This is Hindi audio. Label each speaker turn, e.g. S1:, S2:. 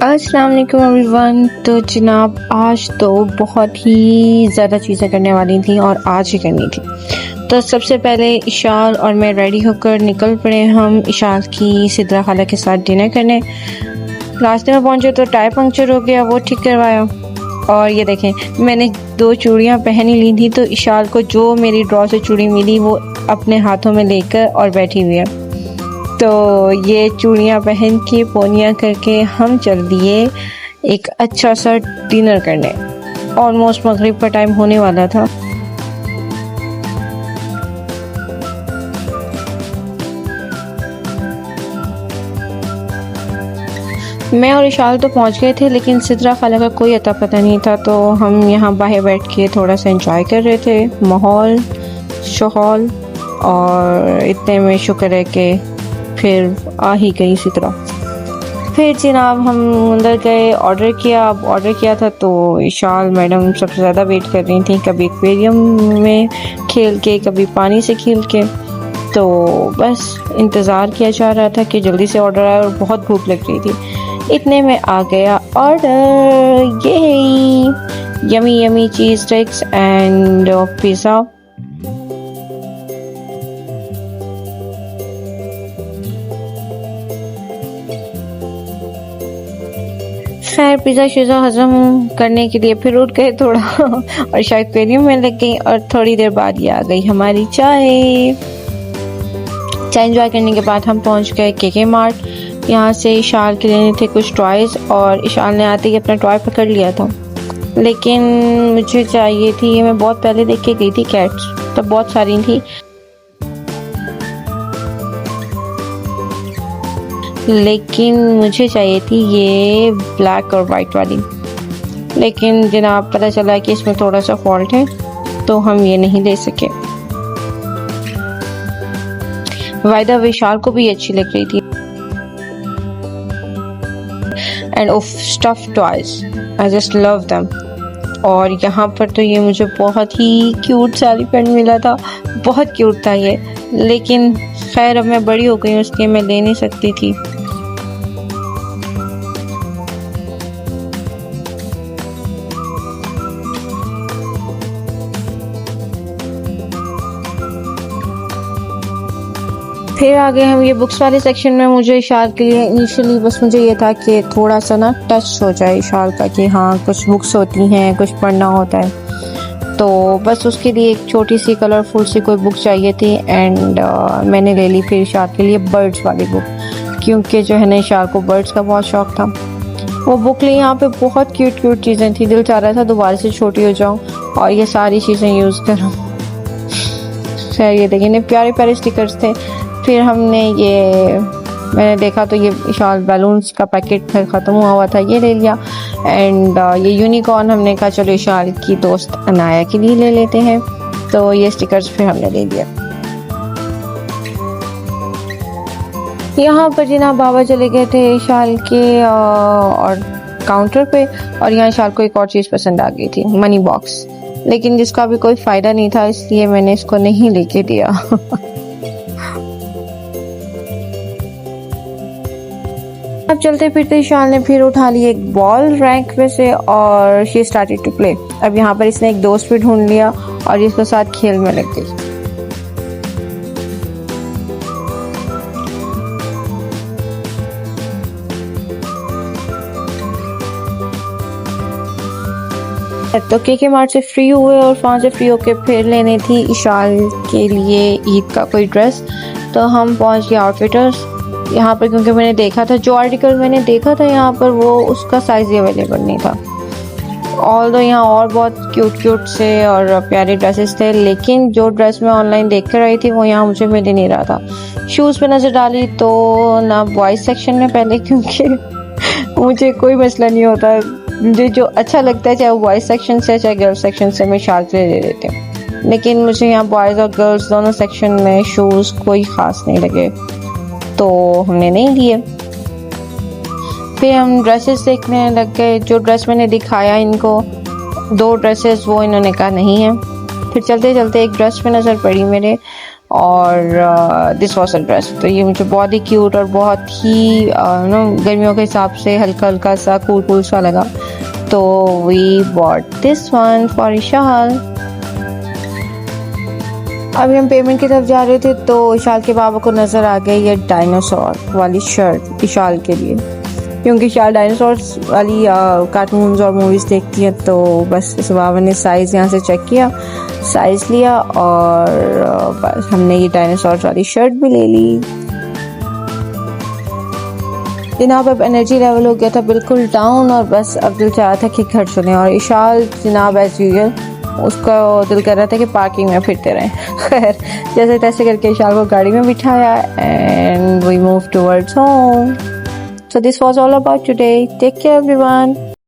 S1: अस्सलाम वालेकुम एवरीवन। तो जनाब आज तो बहुत ही ज़्यादा चीज़ें करने वाली थी और आज ही करनी थी। तो सबसे पहले इशाल और मैं रेडी होकर निकल पड़े हम इशाल की सिद्रा खाला के साथ डिनर करने। रास्ते में पहुंचे तो टायर पंक्चर हो गया, वो ठीक करवाया। और ये देखें, मैंने 2 चूड़ियाँ पहन ही ली थी तो इशाल को जो मेरी ड्रॉ से चूड़ी मिली वो अपने हाथों में लेकर और बैठी हुई है। तो ये चूड़ियाँ पहन के पोनियाँ करके हम चल दिए एक अच्छा सा डिनर करने। ऑलमोस्ट मगरिब का टाइम होने वाला था। मैं और इशाल तो पहुंच गए थे लेकिन सिद्रा खाला का कोई अता पता नहीं था। तो हम यहाँ बाहर बैठ के थोड़ा सा एंजॉय कर रहे थे माहौल शोहौल, और इतने में शुक्र है कि फिर आ ही गई सिद्रा। फिर जनाब हम अंदर गए, ऑर्डर किया। अब ऑर्डर किया था तो इशाल मैडम सबसे ज़्यादा वेट कर रही थी, कभी एक्वेरियम में खेल के कभी पानी से खेल के। तो बस इंतज़ार किया जा रहा था कि जल्दी से ऑर्डर आए और बहुत भूख लग रही थी। इतने में आ गया ऑर्डर, ये yummy yummy cheese sticks and pizza. खैर पिज़्ज़ा शिज़ा हज़म करने के लिए फिर उठ गए थोड़ा और शायद एक्वेरियम में लग गई। और थोड़ी देर बाद ये आ गई हमारी चाय एंजॉय करने के बाद हम पहुंच गए के मार्ट। यहाँ से इशाल के लेने थे कुछ टॉयज़ और इशाल ने आते ही अपना टॉय पकड़ लिया था। लेकिन मुझे चाहिए थी, ये मैं बहुत पहले देख के गई थी, कैट्स तो बहुत सारी थी लेकिन मुझे चाहिए थी ये ब्लैक और वाइट वाली। लेकिन जनाब पता चला कि इसमें थोड़ा सा फॉल्ट है तो हम ये नहीं ले सके। वायदा विशाल को भी अच्छी लग रही थी। End of stuff toys, I just love them. और यहाँ पर तो ये मुझे बहुत ही क्यूट सा एलिफेंट मिला था, बहुत क्यूट था ये। लेकिन खैर अब मैं बड़ी हो गई हूँ, उसके मैं ले नहीं सकती थी। फिर आगे हम ये बुक्स वाले सेक्शन में। मुझे इशाल के लिए इनिशियली बस मुझे ये था कि थोड़ा सा ना टच हो जाए इशाल का कि हाँ कुछ बुक्स होती हैं, कुछ पढ़ना होता है। तो बस उसके लिए एक छोटी सी कलरफुल सी कोई बुक चाहिए थी। एंड मैंने ले ली फिर इशाल के लिए बर्ड्स वाली बुक, क्योंकि जो है ना इशाल को बर्ड्स का बहुत शौक था। वो बुक ली, यहाँ पे बहुत क्यूट क्यूट चीज़ें थी, दिल चाह रहा था दोबारा से छोटी हो जाऊँ और ये सारी चीज़ें यूज़ करूँ। खैर ये देखिए प्यारे प्यारे स्टिकर्स थे। फिर मैंने देखा तो ये इशाल बैलून्स का पैकेट फिर ख़त्म हुआ था, ये ले लिया। एंड ये यूनिकॉर्न हमने कहा चलो इशाल की दोस्त अनाया के लिए ले लेते हैं, तो ये स्टिकर्स फिर हमने ले लिया। यहाँ पर जनाब बाबा चले गए थे इशाल के और काउंटर पे, और यहाँ इशाल को एक और चीज़ पसंद आ गई थी, मनी बॉक्स। लेकिन जिसका भी कोई फ़ायदा नहीं था इसलिए मैंने इसको नहीं लेके दिया। अब चलते फिरते इशाल ने फिर उठा ली एक बॉल रैंक में से और शी स्टार्टेड टू प्ले। अब यहाँ पर इसने एक दोस्त भी ढूंढ लिया और इसके साथ खेल में लग गई। तो के मार्ट से फ्री हुए और वहाँ से फ्री होके फिर लेनी थी इशाल के लिए ईद का कोई ड्रेस। तो हम पहुँच गए आउटफिटर्स यहाँ पर, क्योंकि मैंने देखा था जो आर्टिकल मैंने देखा था यहाँ पर वो उसका साइज़ अवेलेबल नहीं था। ऑल्दो यहाँ और बहुत क्यूट से और प्यारे ड्रेसेस थे, लेकिन जो ड्रेस मैं ऑनलाइन देख कर आई थी वो यहाँ मुझे मिल ही नहीं रहा था। शूज़ पे नज़र डाली तो ना बॉयज़ सेक्शन में पहले, क्योंकि मुझे कोई मसला नहीं होता, मुझे जो अच्छा लगता है चाहे वो बॉयज़ सेक्शन से चाहे गर्ल्स सेक्शन से मैं शार्ट ले लेती हूँ। लेकिन मुझे यहाँ बॉयज़ और गर्ल्स दोनों सेक्शन में शूज़ कोई ख़ास नहीं लगे तो हमने नहीं लिए। फिर हम ड्रेसेस देखने लग गए। जो ड्रेस मैंने दिखाया इनको 2 ड्रेसेस वो इन्होंने कहा नहीं है। फिर चलते चलते एक ड्रेस पे नज़र पड़ी मेरे, और दिस वॉज अ ड्रेस। तो ये मुझे बहुत ही क्यूट और बहुत ही गर्मियों के हिसाब से हल्का हल्का सा कूल कूल सा लगा, तो we bought this one for इशाल। अभी हम पेमेंट की तरफ जा रहे थे तो इशाल के बाबा को नज़र आ गई ये डायनासोर वाली शर्ट इशाल के लिए, क्योंकि इशाल डायनासोर्स वाली कार्टून्स और मूवीज़ देखती है। तो बस इस बाबा ने साइज़ यहाँ से चेक किया, साइज़ लिया और बस हमने ये डायनासोर्स वाली शर्ट भी ले ली। जनाब अब एनर्जी लेवल हो गया था बिल्कुल डाउन और बस अब दिल चाह रहा था कि घर चलें, और इशाल जनाब एज यूजुअल उसका दिल कर रहा था कि पार्किंग में फिरते रहें। खैर जैसे तैसे करके इशाल को गाड़ी में बिठाया and we move towards home. So this was all about today. Take care everyone.